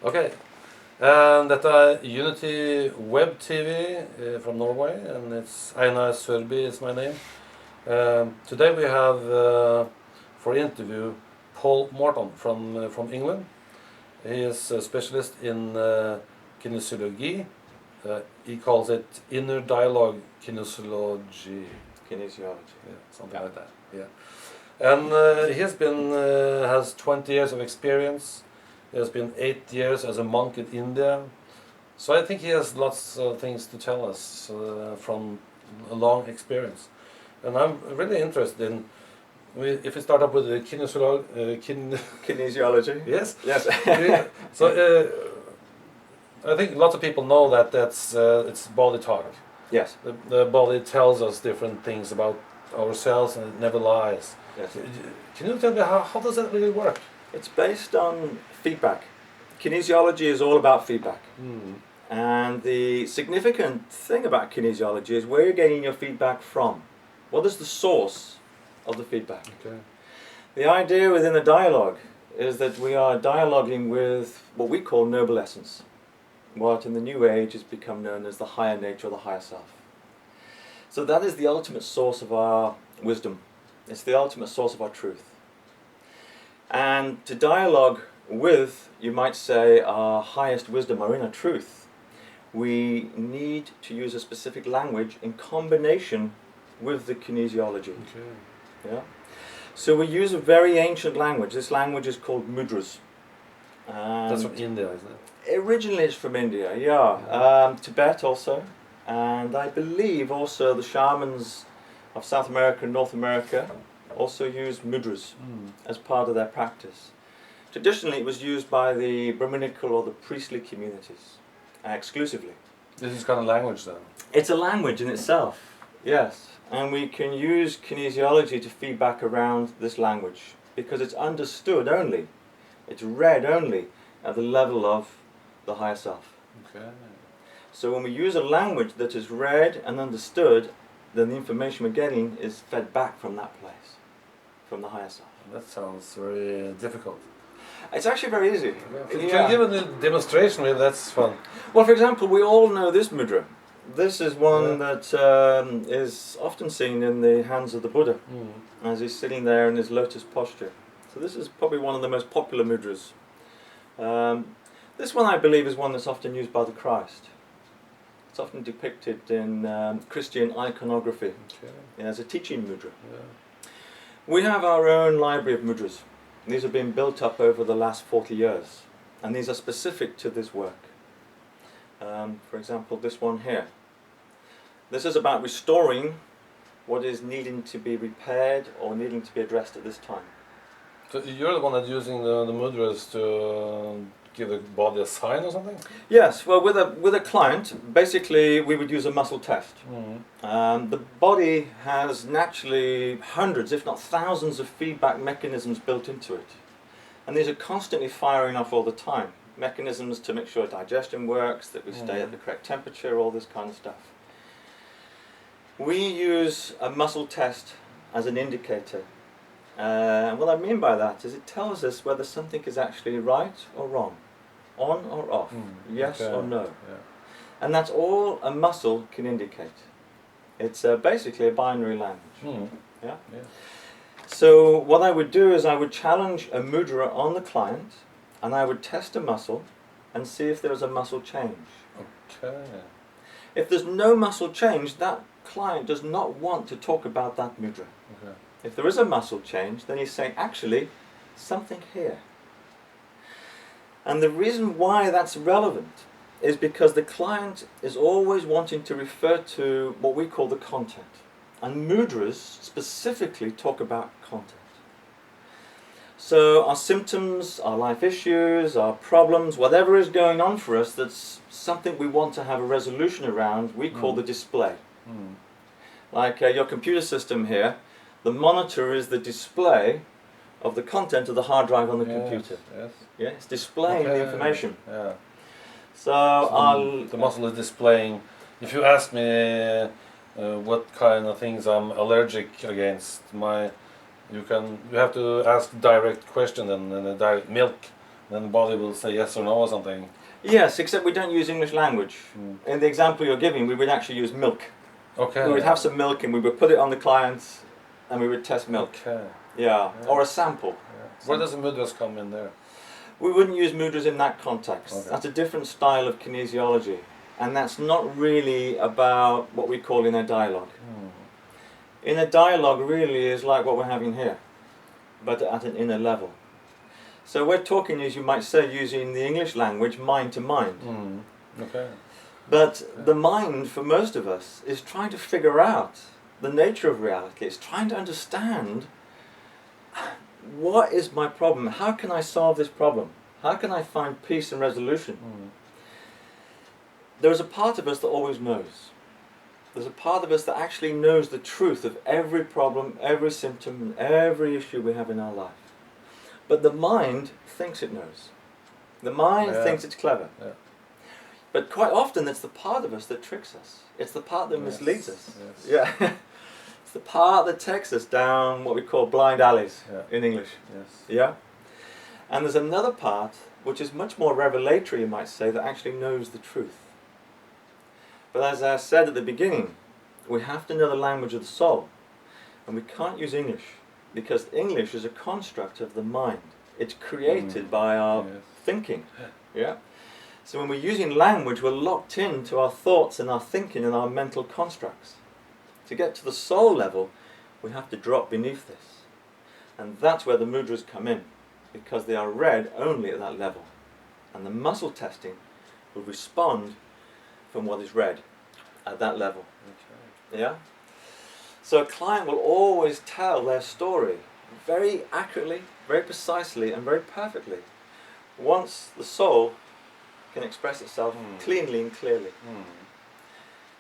Okay, and that Unity Web TV from Norway, and it's Einar Sørby is my name. Today we have for interview Paul Morton from England. He is a specialist in Kinesiologi. He calls it Inner Dialogue Kinesiology. Kinesiology. Yeah, something like that. Yeah, and he has 20 years of experience. He has been 8 years as a monk in India, so I think he has lots of things to tell us from a long experience. And I'm really interested in, if we start up with the Kinesiology. Yes. Yes. So I think lots of people know that it's body talk. Yes. The body tells us different things about ourselves, and it never lies. Yes. Can you tell me how does that really work? It's based on feedback. Kinesiology is all about feedback. And the significant thing about kinesiology is where you're getting your feedback from. What is the source of the feedback? Okay. The idea within the dialogue is that we are dialoguing with what we call noble essence, what in the New Age has become known as the higher nature or the higher self. So that is the ultimate source of our wisdom. It's the ultimate source of our truth. And to dialogue with, you might say, our highest wisdom, our inner truth, we need to use a specific language in combination with the kinesiology. Okay. Yeah? So we use a very ancient language. This language is called Mudras. That's from India, isn't it? Originally it's from India, yeah. Tibet also. And I believe also the shamans of South America and North America also used mudras as part of their practice. Traditionally it was used by the Brahminical or the priestly communities exclusively. This is kind of language then? It's a language in itself, yes. And we can use kinesiology to feed back around this language because it's understood only, it's read only at the level of the higher self. Okay. So when we use a language that is read and understood, then the information we're getting is fed back from that place, from the higher self. That sounds very difficult. It's actually very easy. Can you give a demonstration? Maybe that's fun. Well, for example, we all know this mudra. This is one that is often seen in the hands of the Buddha as he's sitting there in his lotus posture. So this is probably one of the most popular mudras. This one, I believe, is one that's often used by the Christ. It's often depicted in Christian iconography as a teaching mudra. Yeah. We have our own library of mudras. These have been built up over the last 40 years, and these are specific to this work. For example, this one here. This is about restoring what is needing to be repaired or needing to be addressed at this time. So you're the one that's using the mudras to give the body a sign or something? Yes, well, with a client, basically we would use a muscle test. The body has naturally hundreds, if not thousands, of feedback mechanisms built into it. And these are constantly firing off all the time. Mechanisms to make sure digestion works, that we stay at the correct temperature, all this kind of stuff. We use a muscle test as an indicator. And what I mean by that is it tells us whether something is actually right or wrong, on or off, yes or no. Yeah. And that's all a muscle can indicate. It's basically a binary language. Yeah? Yeah. So what I would do is I would challenge a mudra on the client, and I would test a muscle and see if there's a muscle change. Okay. If there's no muscle change, that client does not want to talk about that mudra. Okay. If there is a muscle change, then he's saying, actually, something here. And the reason why that's relevant is because the client is always wanting to refer to what we call the content. And mudras specifically talk about content. So our symptoms, our life issues, our problems, whatever is going on for us that's something we want to have a resolution around, we call the display. Like your computer system here, the monitor is the display of the content of the hard drive on the computer. Yes. Yeah, it's displaying the information. Yeah. So the muscle is displaying. If you ask me what kind of things I'm allergic against, you have to ask direct question and direct milk then the body will say yes or no or something. Yes, except we don't use English language. In the example you're giving, we would actually use milk. Okay. We would have some milk and we would put it on the client and we would test milk. Okay. Yeah, or a sample. Yeah. Where does the mudras come in there? We wouldn't use mudras in that context. Okay. That's a different style of kinesiology. And that's not really about what we call inner dialogue. Inner dialogue really is like what we're having here, but at an inner level. So we're talking, as you might say, using the English language, mind to mind. Okay. But the mind, for most of us, is trying to figure out the nature of reality. It's trying to understand, what is my problem? How can I solve this problem? How can I find peace and resolution? There is a part of us that always knows. There's a part of us that actually knows the truth of every problem, every symptom, and every issue we have in our life. But the mind thinks it knows. The mind thinks it's clever. Yeah. But quite often it's the part of us that tricks us. It's the part that misleads us. Yes. Yeah. It's the part that takes us down what we call blind alleys in English. Yes. Yeah. And there's another part which is much more revelatory, you might say, that actually knows the truth. But as I said at the beginning, we have to know the language of the soul. And we can't use English, because English is a construct of the mind. It's created by our thinking. Yeah. So when we're using language, we're locked into our thoughts and our thinking and our mental constructs. To get to the soul level, we have to drop beneath this. And that's where the mudras come in, because they are read only at that level. And the muscle testing will respond from what is read at that level. Okay. Yeah? So a client will always tell their story very accurately, very precisely, and very perfectly, once the soul can express itself cleanly and clearly.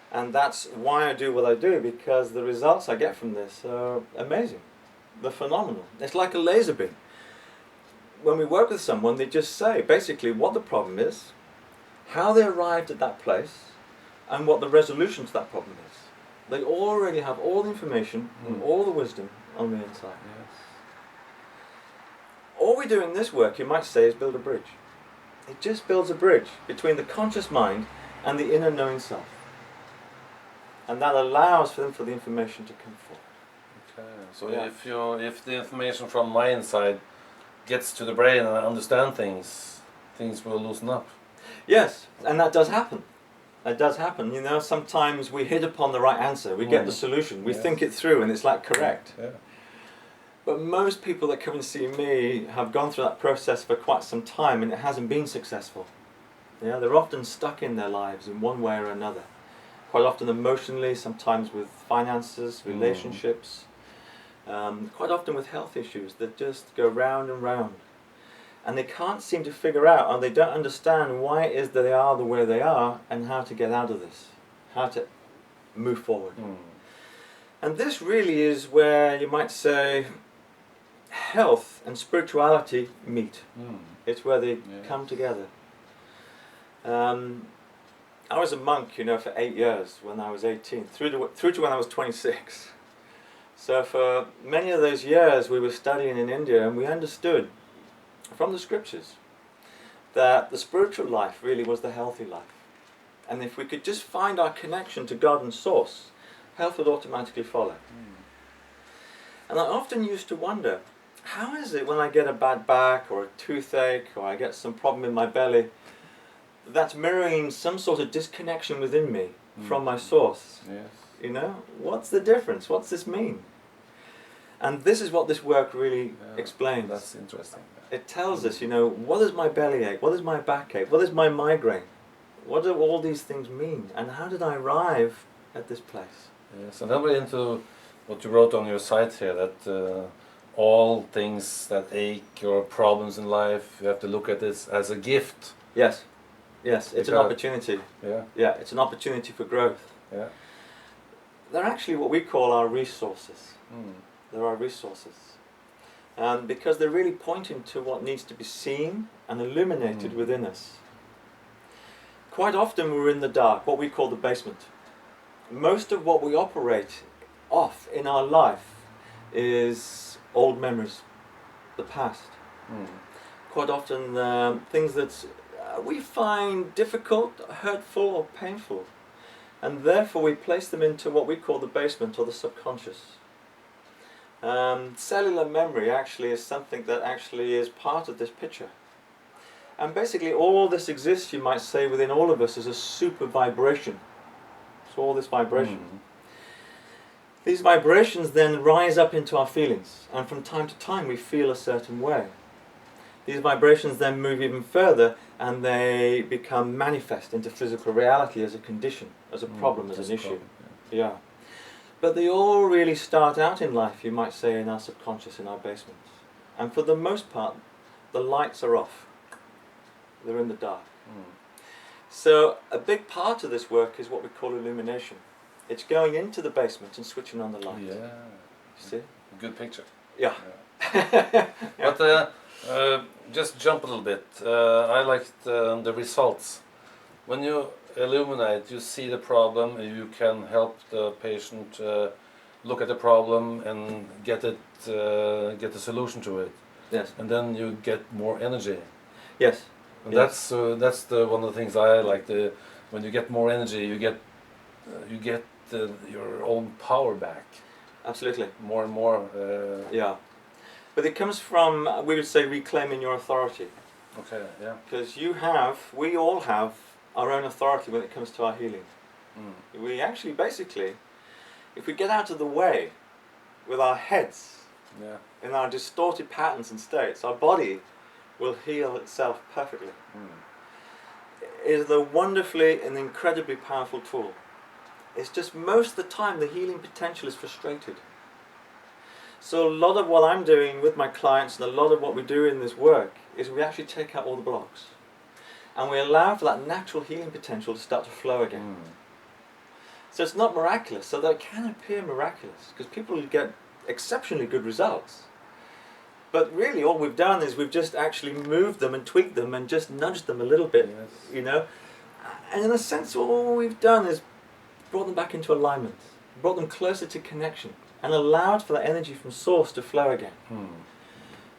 And that's why I do what I do, because the results I get from this are amazing. They're phenomenal. It's like a laser beam. When we work with someone, they just say basically what the problem is, how they arrived at that place, and what the resolution to that problem is. They already have all the information and all the wisdom on the inside. Yes. All we do in this work, you might say, is build a bridge. It just builds a bridge between the conscious mind and the inner knowing self. And that allows for the information to come forth. Okay. So if the information from my inside gets to the brain and I understand things will loosen up. Yes, and that does happen. That does happen. You know, sometimes we hit upon the right answer. We get the solution. We think it through, and it's like correct. Yeah. But most people that come and see me have gone through that process for quite some time, and it hasn't been successful. Yeah, they're often stuck in their lives in one way or another. Quite often emotionally, sometimes with finances, relationships, quite often with health issues that just go round and round. And they can't seem to figure out, or they don't understand why it is that they are the way they are, and how to get out of this, how to move forward. And this really is where you might say health and spirituality meet. It's where they come together. I was a monk, you know, for 8 years when I was 18, through to when I was 26. So for many of those years we were studying in India, and we understood from the scriptures that the spiritual life really was the healthy life. And if we could just find our connection to God and Source, health would automatically follow. And I often used to wonder, how is it when I get a bad back or a toothache or I get some problem in my belly, that's mirroring some sort of disconnection within me from my Source? Yes. You know, what's the difference? What's this mean? And this is what this work really explains. That's interesting. It tells us, you know, what is my bellyache? What is my backache? What is my migraine? What do all these things mean? And how did I arrive at this place? Yes, and then we're into what you wrote on your site here, that all things that ache or problems in life, you have to look at this as a gift. Yes, yes, it's an opportunity. Yeah, it's an opportunity for growth. yeah. They're actually what we call our resources. They're our resources. Because they're really pointing to what needs to be seen and illuminated within us. Quite often we're in the dark, what we call the basement. Most of what we operate off in our life is old memories, the past. quite often things that we find difficult, hurtful or painful, and therefore we place them into what we call the basement or the subconscious. Cellular memory actually is something that actually is part of this picture. And basically all this exists, you might say, within all of us as a super vibration. So all this vibration. These vibrations then rise up into our feelings, and from time to time we feel a certain way. These vibrations then move even further and they become manifest into physical reality as a condition, as a problem, as an issue. Yeah. But they all really start out in life, you might say, in our subconscious, in our basements. And for the most part, the lights are off. They're in the dark. So a big part of this work is what we call illumination. It's going into the basement and switching on the light. Yeah. You see? Good picture. Yeah. Yeah. But just jump a little bit. I liked the results. When you illuminate, you see the problem, you can help the patient look at the problem and get a solution to it. Yes. And then you get more energy. Yes. And Yes. that's the one of the things I like. When you get more energy, you get your own power back. Absolutely. More and more. Yeah. But it comes from, we would say, reclaiming your authority. Okay. Yeah. Because we all have our own authority when it comes to our healing. We actually, basically, if we get out of the way with our heads, in our distorted patterns and states, our body will heal itself perfectly. It is a wonderfully and incredibly powerful tool. It's just most of the time the healing potential is frustrated. So a lot of what I'm doing with my clients and a lot of what we do in this work is we actually take out all the blocks. And we allow for that natural healing potential to start to flow again. So it's not miraculous, so that it can appear miraculous, because people get exceptionally good results. But really all we've done is we've just actually moved them and tweaked them and just nudged them a little bit, you know. And in a sense all we've done is brought them back into alignment, brought them closer to connection, and allowed for that energy from source to flow again.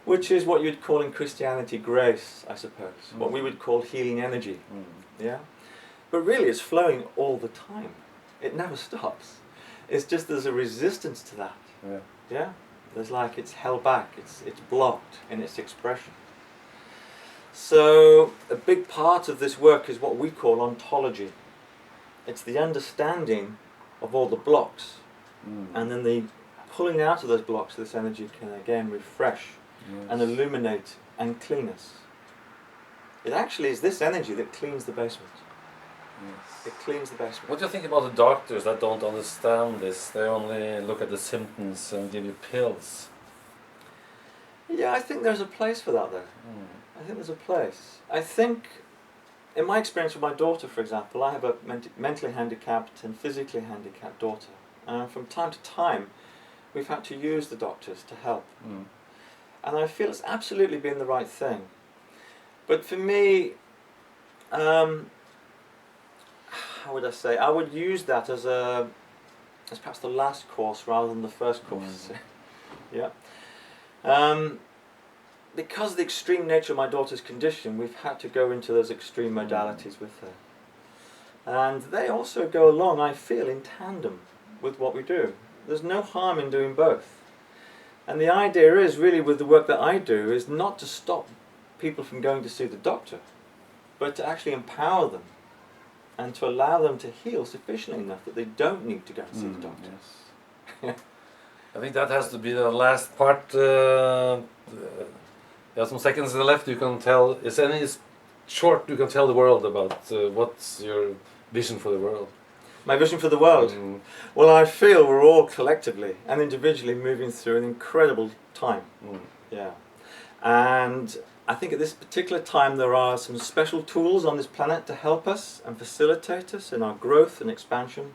Which is what you'd call in Christianity grace, I suppose. What we would call healing energy. Yeah? But really it's flowing all the time. It never stops. It's just there's a resistance to that. Yeah? There's like it's held back, it's blocked in its expression. So a big part of this work is what we call ontology. It's the understanding of all the blocks, and then the pulling out of those blocks, this energy can again refresh and illuminate and clean us. It actually is this energy that cleans the basement. It cleans the basement. What do you think about the doctors that don't understand this? They only look at the symptoms and give you pills. Yeah, I think there's a place for that though. I think there's a place. I think, in my experience with my daughter, for example, I have a mentally handicapped and physically handicapped daughter. And from time to time, we've had to use the doctors to help. And I feel it's absolutely been the right thing. But for me, how would I say? I would use that as perhaps the last course rather than the first course. Yeah. Because of the extreme nature of my daughter's condition, we've had to go into those extreme modalities with her. And they also go along, I feel, in tandem with what we do. There's no harm in doing both. And the idea is really with the work that I do is not to stop people from going to see the doctor, but to actually empower them and to allow them to heal sufficiently enough that they don't need to go and see the doctor. I think that has to be the last part. There are some seconds left. You can tell, is any short you can tell the world about what's your vision for the world? My vision for the world? Well, I feel we're all collectively and individually moving through an incredible time. Yeah. And I think at this particular time there are some special tools on this planet to help us and facilitate us in our growth and expansion.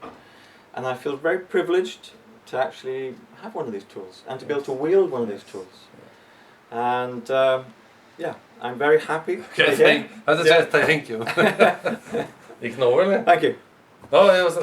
And I feel very privileged to actually have one of these tools and to be able to wield one of these tools. And yeah, I'm very happy. Okay, thank you. Thank you. Oh, it was